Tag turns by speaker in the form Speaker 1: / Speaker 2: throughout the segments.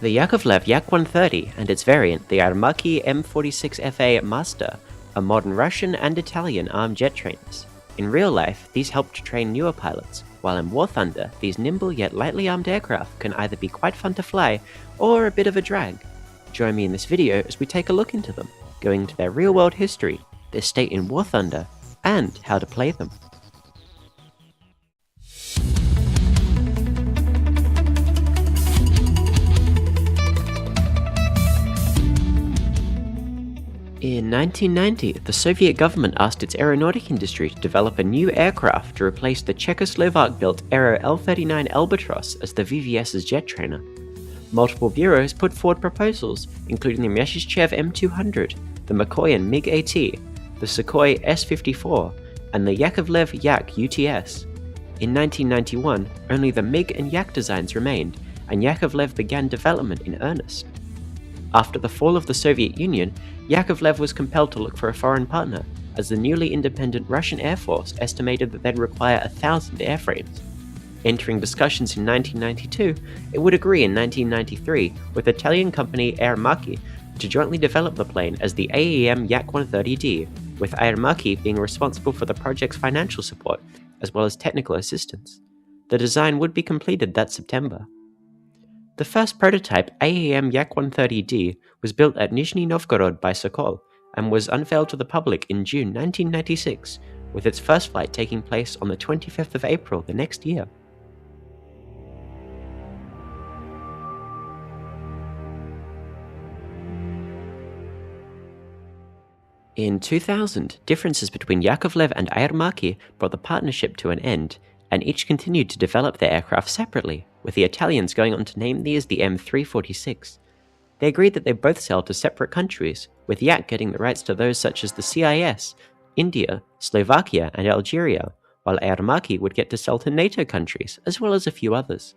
Speaker 1: The Yakovlev Yak-130 and its variant, the Armaki M46FA Master, are modern Russian and Italian armed jet trainers. In real life, these help to train newer pilots, while in War Thunder, these nimble yet lightly armed aircraft can either be quite fun to fly, or a bit of a drag. Join me in this video as we take a look into them, going into their real-world history, their state in War Thunder, and how to play them. In 1990, the Soviet government asked its aeronautic industry to develop a new aircraft to replace the Czechoslovak-built Aero L-39 Albatros as the VVS's jet trainer. Multiple bureaus put forward proposals, including the Myasishchev M200, the Mikoyan MiG-AT, the Sukhoi S-54, and the Yakovlev Yak-UTS. In 1991, only the MiG and Yak designs remained, and Yakovlev began development in earnest. After the fall of the Soviet Union, Yakovlev was compelled to look for a foreign partner, as the newly independent Russian Air Force estimated that they'd require 1,000 airframes. Entering discussions in 1992, it would agree in 1993 with Italian company Armaki to jointly develop the plane as the AEM Yak-130D, with Armaki being responsible for the project's financial support, as well as technical assistance. The design would be completed that September. The first prototype AEM Yak-130D was built at Nizhny Novgorod by Sahl and was unveiled to the public in June 1996, with its first flight taking place on the 25th of April the next year. In 2000, differences between Yakovlev and Armaki brought the partnership to an end, and each continued to develop their aircraft separately, with the Italians going on to name these the M346. They agreed that they both sell to separate countries, with Yak getting the rights to those such as the CIS, India, Slovakia, and Algeria, while Armaki would get to sell to NATO countries, as well as a few others.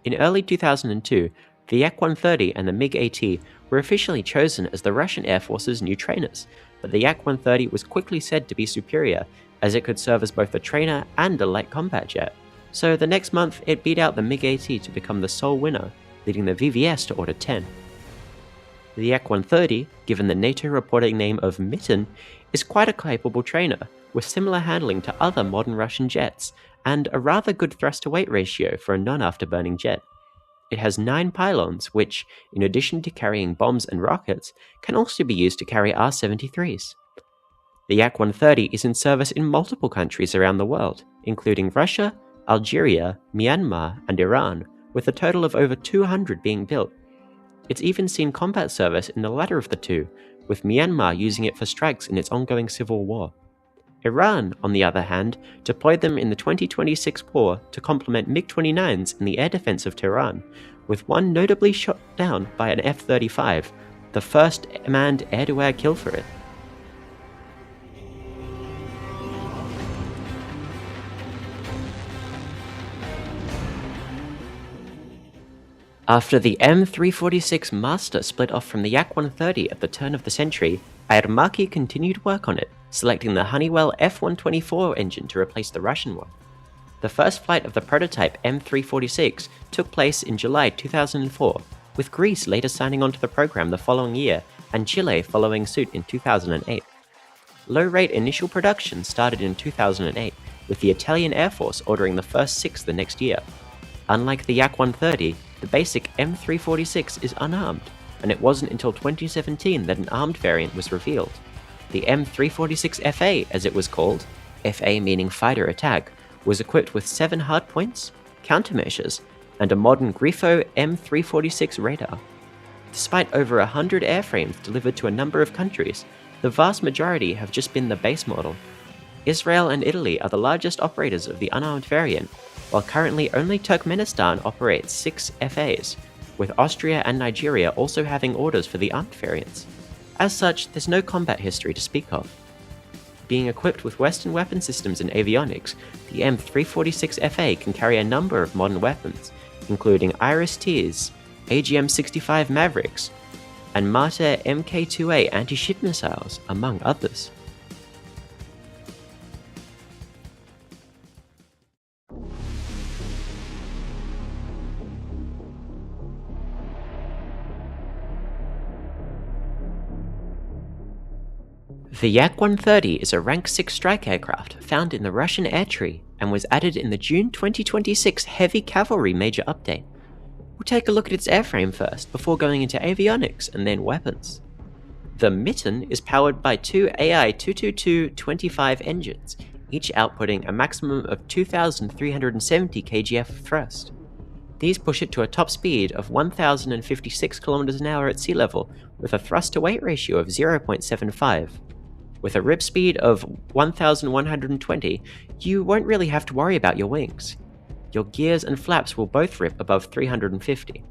Speaker 1: In early 2002, the Yak-130 and the MiG-AT were officially chosen as the Russian Air Force's new trainers, but the Yak-130 was quickly said to be superior, as it could serve as both a trainer and a light combat jet. So the next month, it beat out the MiG-AT to become the sole winner, leading the VVS to Order 10. The Yak-130, given the NATO reporting name of Mitten, is quite a capable trainer, with similar handling to other modern Russian jets, and a rather good thrust-to-weight ratio for a non-afterburning jet. It has 9 pylons, which, in addition to carrying bombs and rockets, can also be used to carry R-73s. The Yak-130 is in service in multiple countries around the world, including Russia, Algeria, Myanmar, and Iran, with a total of over 200 being built. It's even seen combat service in the latter of the two, with Myanmar using it for strikes in its ongoing civil war. Iran, on the other hand, deployed them in the 2026 war to complement MiG-29s in the air defense of Tehran, with one notably shot down by an F-35, the first manned air-to-air kill for it. After the M346 Master split off from the Yak-130 at the turn of the century, Armaki continued work on it, selecting the Honeywell F-124 engine to replace the Russian one. The first flight of the prototype M346 took place in July 2004, with Greece later signing on to the program the following year and Chile following suit in 2008. Low-rate initial production started in 2008, with the Italian Air Force ordering the first 6 the next year. Unlike the Yak-130, the basic M346 is unarmed, and it wasn't until 2017 that an armed variant was revealed. The M346FA, as it was called, FA meaning fighter attack, was equipped with 7 hardpoints, countermeasures, and a modern Grifo M346 radar. Despite over 100 airframes delivered to a number of countries, the vast majority have just been the base model. Israel and Italy are the largest operators of the unarmed variant, while currently only Turkmenistan operates 6 FAs, with Austria and Nigeria also having orders for the armed variants. As such, there's no combat history to speak of. Being equipped with Western weapon systems and avionics, the M346FA can carry a number of modern weapons, including Iris-Ts, AGM-65 Mavericks, and Marta Mk2A anti-ship missiles, among others. The Yak-130 is a Rank 6 strike aircraft found in the Russian Air Tree and was added in the June 2026 Heavy Cavalry Major Update. We'll take a look at its airframe first, before going into avionics and then weapons. The Mitten is powered by 2 AI-222-25 engines, each outputting a maximum of 2,370 kgf of thrust. These push it to a top speed of 1,056 km an hour at sea level, with a thrust-to-weight ratio of 0.75. With a rip speed of 1,120, you won't really have to worry about your wings. Your gears and flaps will both rip above 350.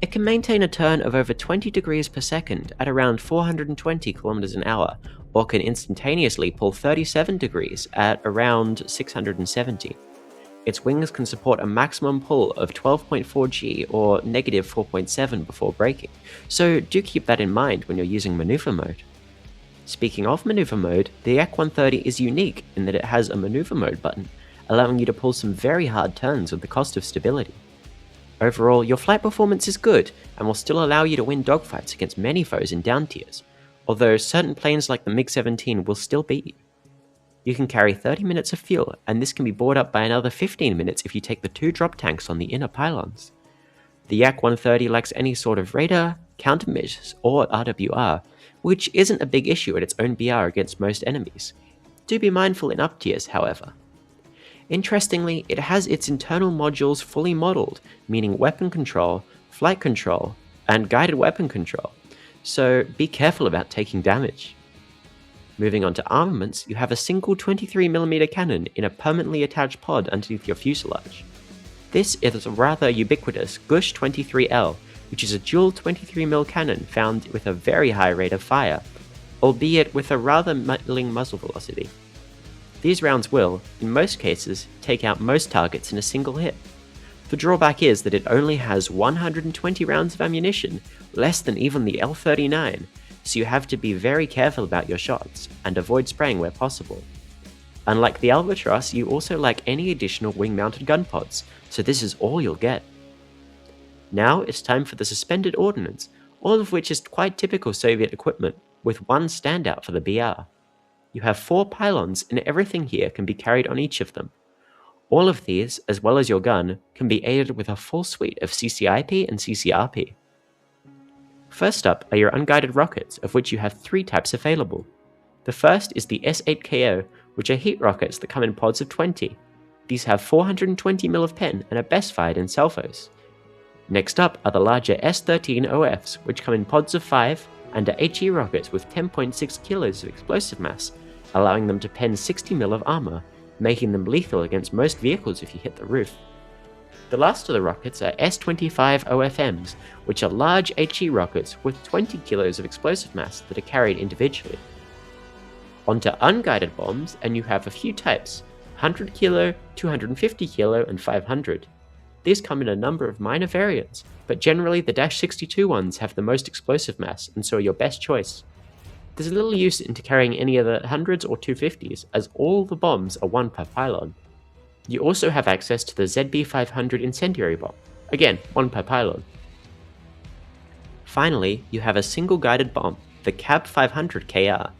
Speaker 1: It can maintain a turn of over 20 degrees per second at around 420 km an hour, or can instantaneously pull 37 degrees at around 670. Its wings can support a maximum pull of 12.4 G or negative 4.7 before braking, so do keep that in mind when you're using maneuver mode. Speaking of maneuver mode, the Yak-130 is unique in that it has a maneuver mode button, allowing you to pull some very hard turns with the cost of stability. Overall, your flight performance is good and will still allow you to win dogfights against many foes in down tiers, although certain planes like the MiG-17 will still beat you. You can carry 30 minutes of fuel, and this can be brought up by another 15 minutes if you take the 2 drop tanks on the inner pylons. The Yak-130 lacks any sort of radar, countermeasures, or RWR, which isn't a big issue at its own BR against most enemies. Do be mindful in up tiers, however. Interestingly, it has its internal modules fully modeled, meaning weapon control, flight control, and guided weapon control, so be careful about taking damage. Moving on to armaments, you have a single 23mm cannon in a permanently attached pod underneath your fuselage. This is a rather ubiquitous Gush 23L, which is a dual 23mm cannon found with a very high rate of fire, albeit with a rather middling muzzle velocity. These rounds will, in most cases, take out most targets in a single hit. The drawback is that it only has 120 rounds of ammunition, less than even the L-39, so you have to be very careful about your shots, and avoid spraying where possible. Unlike the Albatross, you also lack any additional wing-mounted gun pods, so this is all you'll get. Now it's time for the suspended ordnance, all of which is quite typical Soviet equipment, with one standout for the BR. You have 4 pylons, and everything here can be carried on each of them. All of these, as well as your gun, can be aided with a full suite of CCIP and CCRP. First up are your unguided rockets, of which you have 3 types available. The first is the S8KO, which are heat rockets that come in pods of 20. These have 420mm of pen and are best fired in selfos. Next up are the larger S13OFs, which come in pods of 5 and are HE rockets with 10.6 kilos of explosive mass, allowing them to pen 60mm of armor, making them lethal against most vehicles if you hit the roof. The last of the rockets are S25OFMs, which are large HE rockets with 20 kilos of explosive mass that are carried individually. Onto unguided bombs, and you have a few types: 100 kilo, 250 kilo, and 500. These come in a number of minor variants, but generally the -62 ones have the most explosive mass and so are your best choice. There's little use into carrying any of the 100s or 250s, as all the bombs are 1 per pylon. You also have access to the ZB500 incendiary bomb, again 1 per pylon. Finally, you have a single guided bomb, the CAB 500 KR.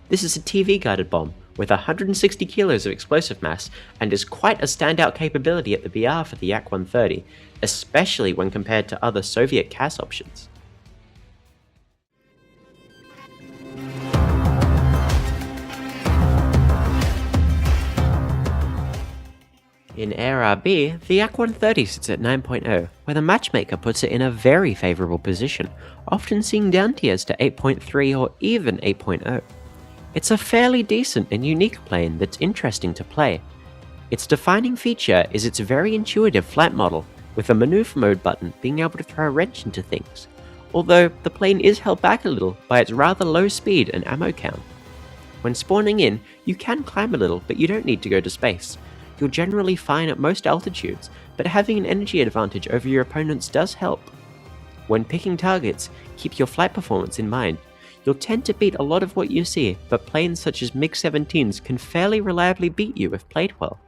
Speaker 1: This is a TV guided bomb, with 160 kilos of explosive mass, and is quite a standout capability at the BR for the Yak-130, especially when compared to other Soviet CAS options. In ARB, the Yak-130 sits at 9.0, where the matchmaker puts it in a very favourable position, often seeing down tiers to 8.3 or even 8.0. It's a fairly decent and unique plane that's interesting to play. Its defining feature is its very intuitive flight model, with a maneuver mode button being able to throw a wrench into things, although the plane is held back a little by its rather low speed and ammo count. When spawning in, you can climb a little, but you don't need to go to space. You're generally fine at most altitudes, but having an energy advantage over your opponents does help. When picking targets, keep your flight performance in mind. You'll tend to beat a lot of what you see, but planes such as MiG-17s can fairly reliably beat you if played well.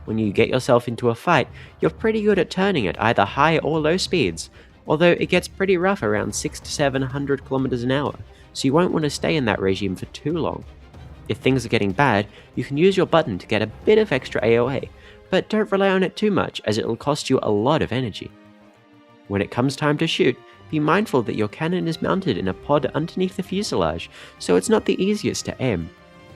Speaker 1: When you get yourself into a fight, you're pretty good at turning at either high or low speeds, although it gets pretty rough around 600 to 700 km an hour, so you won't want to stay in that regime for too long. If things are getting bad, you can use your button to get a bit of extra AOA, but don't rely on it too much as it'll cost you a lot of energy. When it comes time to shoot, be mindful that your cannon is mounted in a pod underneath the fuselage, so it's not the easiest to aim.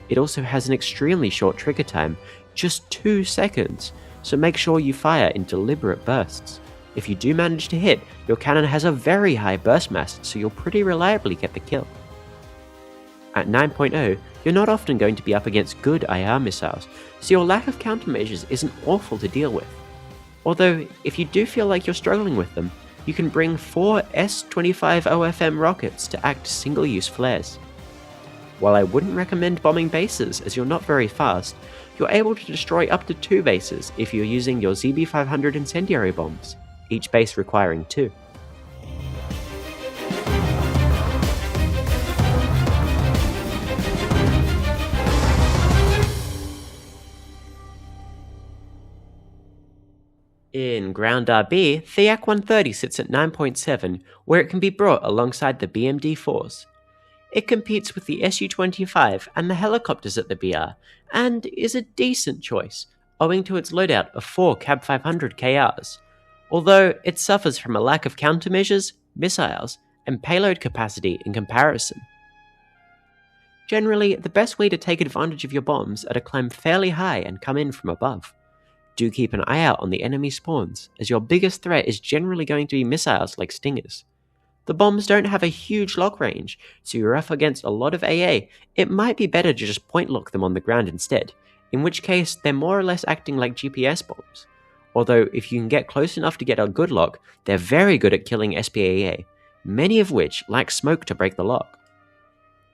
Speaker 1: It also has an extremely short trigger time, just 2 seconds, so make sure you fire in deliberate bursts. If you do manage to hit, your cannon has a very high burst mass, so you'll pretty reliably get the kill. At 9.0, you're not often going to be up against good IR missiles, so your lack of countermeasures isn't awful to deal with. Although, if you do feel like you're struggling with them, you can bring 4 S-25 OFM rockets to act single-use flares. While I wouldn't recommend bombing bases as you're not very fast, you're able to destroy up to 2 bases if you're using your ZB500 incendiary bombs, each base requiring 2. In Ground RB, the Yak-130 sits at 9.7, where it can be brought alongside the BMD-4s. It competes with the Su-25 and the helicopters at the BR, and is a decent choice, owing to its loadout of 4 Cab 500 KRs, although it suffers from a lack of countermeasures, missiles, and payload capacity in comparison. Generally, the best way to take advantage of your bombs are to climb fairly high and come in from above. Do keep an eye out on the enemy spawns, as your biggest threat is generally going to be missiles like Stingers. The bombs don't have a huge lock range, so you're up against a lot of AA, it might be better to just point lock them on the ground instead, in which case they're more or less acting like GPS bombs. Although if you can get close enough to get a good lock, they're very good at killing SPAA, many of which lack smoke to break the lock.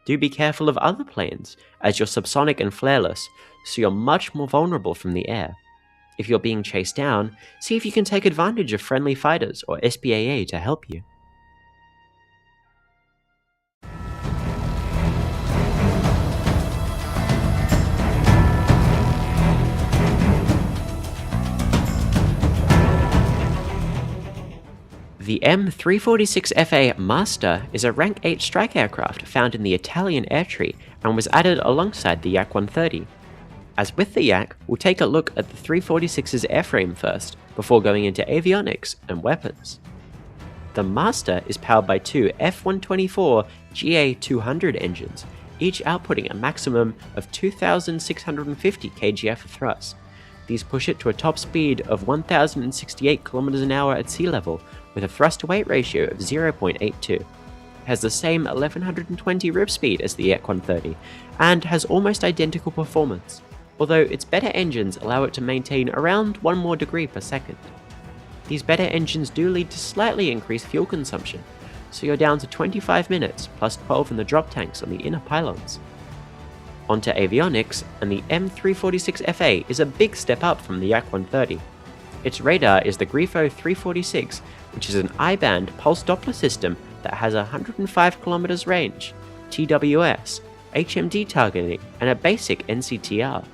Speaker 1: Do be careful of other planes, as you're subsonic and flareless, so you're much more vulnerable from the air. If you're being chased down, see if you can take advantage of friendly fighters or SPAA to help you. The M346FA Master is a rank 8 strike aircraft found in the Italian air tree and was added alongside the Yak-130. As with the Yak, we'll take a look at the 346's airframe first, before going into avionics and weapons. The Master is powered by 2 F-124 GA200 engines, each outputting a maximum of 2,650 kgf of thrust. These push it to a top speed of 1,068 km an hour at sea level, with a thrust-to-weight ratio of 0.82. It has the same 1120 rip speed as the Yak-130, and has almost identical performance, although its better engines allow it to maintain around 1 more degree per second. These better engines do lead to slightly increased fuel consumption, so you're down to 25 minutes plus 12 in the drop tanks on the inner pylons. Onto avionics, and the M346FA is a big step up from the Yak-130. Its radar is the Grifo 346, which is an I-band pulse Doppler system that has 105 km range, TWS, HMD targeting, and a basic NCTR.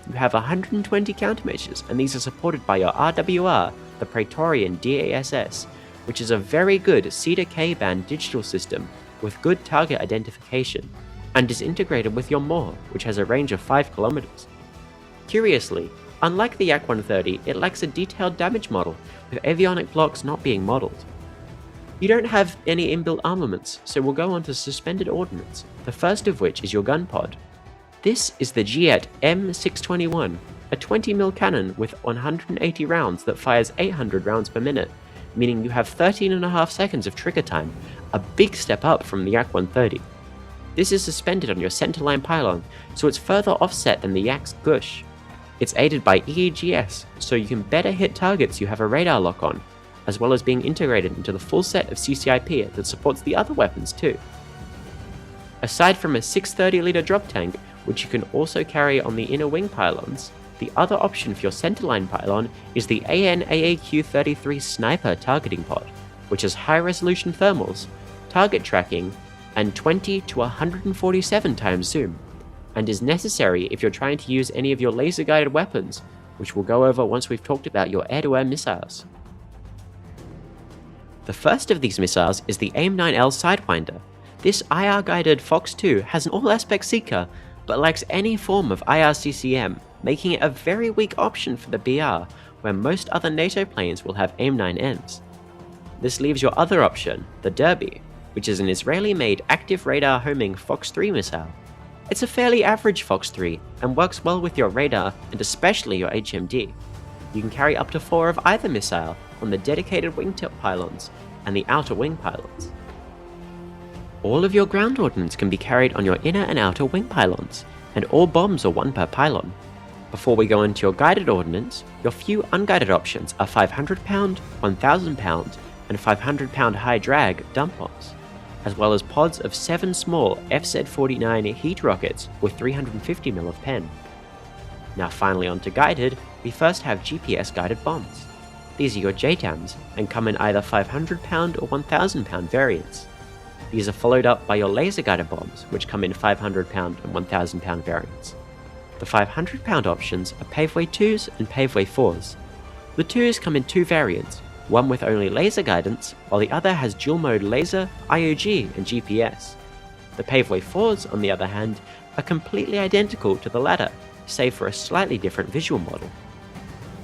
Speaker 1: You have 120 countermeasures, and these are supported by your RWR, the Praetorian DASS, which is a very good C to K band digital system with good target identification. and is integrated with your Maw, which has a range of 5 kilometers. Curiously, unlike the Yak-130, it lacks a detailed damage model, with avionic blocks not being modeled. You don't have any inbuilt armaments, so we'll go on to suspended ordnance, the first of which is your gun pod. This is the GET M621, a 20mm cannon with 180 rounds that fires 800 rounds per minute, meaning you have 13.5 seconds of trigger time, a big step up from the Yak-130. This is suspended on your centerline pylon, so it's further offset than the Yak's gush. It's aided by EEGS, so you can better hit targets you have a radar lock on, as well as being integrated into the full set of CCIP that supports the other weapons too. Aside from a 630-litre drop tank, which you can also carry on the inner wing pylons, the other option for your centerline pylon is the AN/AAQ-33 Sniper targeting pod, which has high-resolution thermals, target tracking, and 20 to 147 times zoom, and is necessary if you're trying to use any of your laser-guided weapons, which we'll go over once we've talked about your air-to-air missiles. The first of these missiles is the AIM-9L Sidewinder. This IR-guided Fox 2 has an all-aspect seeker, but lacks any form of IRCCM, making it a very weak option for the BR, where most other NATO planes will have AIM-9Ns. This leaves your other option, the Derby, which is an Israeli-made active radar homing Fox 3 missile. It's a fairly average Fox 3 and works well with your radar and especially your HMD. You can carry up to 4 of either missile on the dedicated wingtip pylons and the outer wing pylons. All of your ground ordnance can be carried on your inner and outer wing pylons, and all bombs are 1 per pylon. Before we go into your guided ordnance, your few unguided options are 500 pound, 1000 pound, and 500 pound high drag dump bombs, as well as pods of 7 small FZ-49 heat rockets with 350mm of pen. Now finally onto guided, we first have GPS guided bombs. These are your JTAMs and come in either 500 pound or 1000 pound variants. These are followed up by your laser guided bombs, which come in 500 pound and 1000 pound variants. The 500 pound options are Paveway 2s and Paveway 4s. The 2s come in 2 variants, one with only laser guidance, while the other has dual mode laser, IOG, and GPS. The Paveway 4s, on the other hand, are completely identical to the latter, save for a slightly different visual model.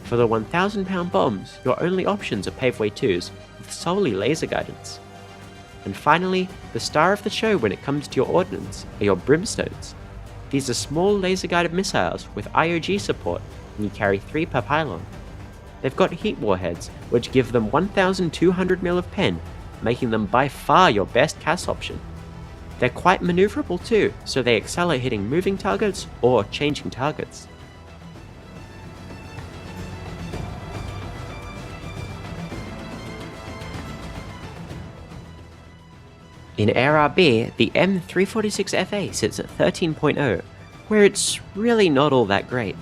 Speaker 1: For the 1000 pound bombs, your only options are Paveway 2s with solely laser guidance. And finally, the star of the show when it comes to your ordnance are your Brimstones. These are small laser guided missiles with IOG support, and you carry 3 per pylon. They've got heat warheads, which give them 1200mm of pen, making them by far your best CAS option. They're quite maneuverable too, so they excel at hitting moving targets or changing targets. In Air RB, the M346FA sits at 13.0, where it's really not all that great.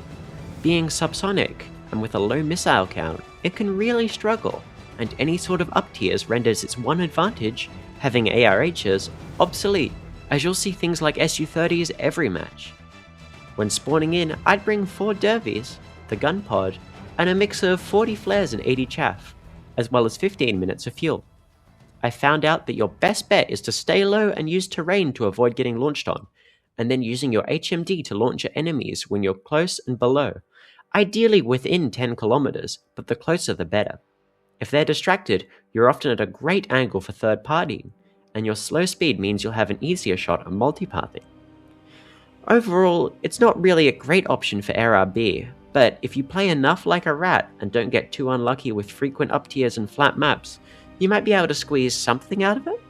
Speaker 1: Being subsonic, and with a low missile count, it can really struggle, and any sort of up tiers renders its one advantage, having ARHs, obsolete, as you'll see things like Su-30s every match. When spawning in, I'd bring 4 derbies, the gun pod, and a mix of 40 flares and 80 chaff, as well as 15 minutes of fuel. I found out that your best bet is to stay low and use terrain to avoid getting launched on, and then using your HMD to launch at enemies when you're close and below, ideally within 10 kilometers, but the closer the better. If they're distracted, you're often at a great angle for third partying, and your slow speed means you'll have an easier shot at multipathing. Overall, it's not really a great option for Air RB, but if you play enough like a rat and don't get too unlucky with frequent up tiers and flat maps, you might be able to squeeze something out of it.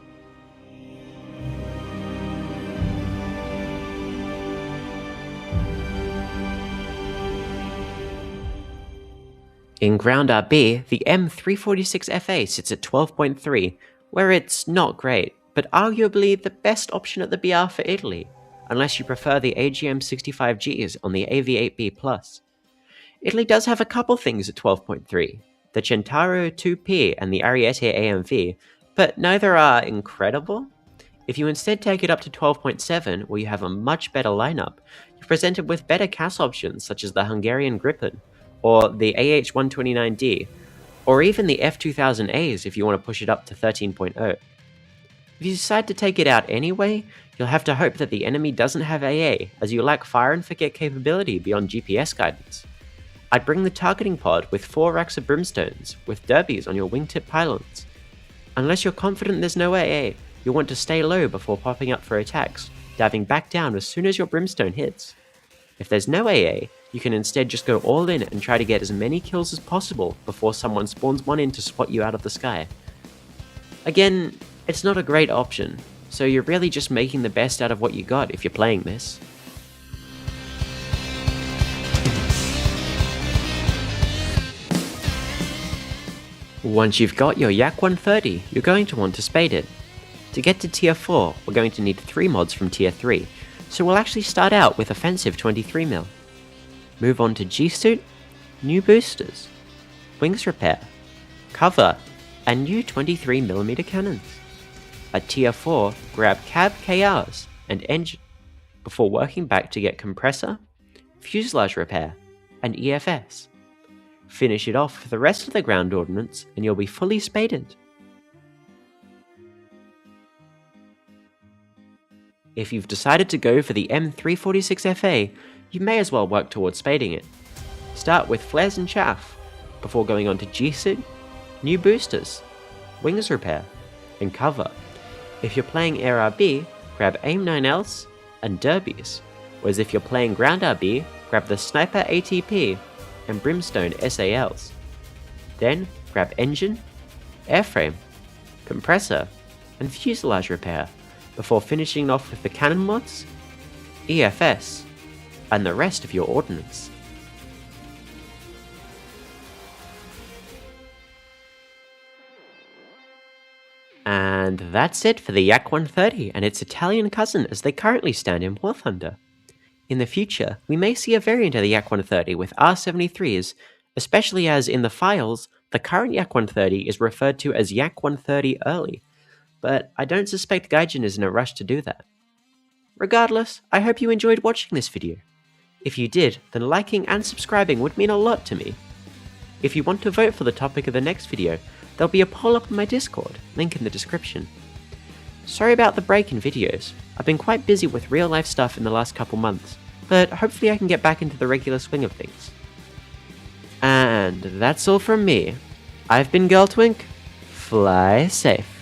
Speaker 1: In Ground RB, the M346FA sits at 12.3, where it's not great, but arguably the best option at the BR for Italy, unless you prefer the AGM65Gs on the AV8B+. Italy does have a couple things at 12.3, the Centauro 2P and the Ariete AMV, but neither are incredible. If you instead take it up to 12.7, where you have a much better lineup, you're presented with better CAS options such as the Hungarian Gripen, or the AH-129D, or even the F-2000As if you want to push it up to 13.0. If you decide to take it out anyway, You'll have to hope that the enemy doesn't have AA, as you lack fire and forget capability beyond GPS guidance. I'd bring the targeting pod with 4 racks of brimstones, with derbies on your wingtip pylons. Unless you're confident there's no AA, you'll want to stay low before popping up for attacks, diving back down as soon as your brimstone hits. If there's no AA, you can instead just go all in and try to get as many kills as possible before someone spawns one in to spot you out of the sky. Again, it's not a great option, so you're really just making the best out of what you got if you're playing this. Once you've got your Yak-130, you're going to want to spade it. To get to tier 4, we're going to need 3 mods from tier 3, so we'll actually start out with offensive 23mm. Move on to G-suit, new boosters, wings repair, cover, and new 23mm cannons. At tier 4, grab cab KRs and engine, before working back to get compressor, fuselage repair, and EFS. Finish it off with the rest of the ground ordnance and you'll be fully spaded. If you've decided to go for the M346FA, you may as well work towards spading it. Start with flares and chaff, before going on to G-suit, new boosters, wings repair, and cover. If you're playing Air RB, grab AIM 9Ls and derbies, whereas if you're playing ground RB, grab the sniper ATP and brimstone SALs. Then grab engine, airframe, compressor, and fuselage repair, before finishing off with the cannon mods, EFS, and the rest of your ordnance. And that's it for the Yak-130 and its Italian cousin as they currently stand in War Thunder. In the future, we may see a variant of the Yak-130 with R73s, especially as in the files, the current Yak-130 is referred to as Yak-130 early, but I don't suspect Gaijin is in a rush to do that. Regardless, I hope you enjoyed watching this video. If you did, then liking and subscribing would mean a lot to me. If you want to vote for the topic of the next video, there'll be a poll up on my Discord, link in the description. Sorry about the break in videos, I've been quite busy with real life stuff in the last couple months, but hopefully I can get back into the regular swing of things. And that's all from me. I've been girltwink, fly safe.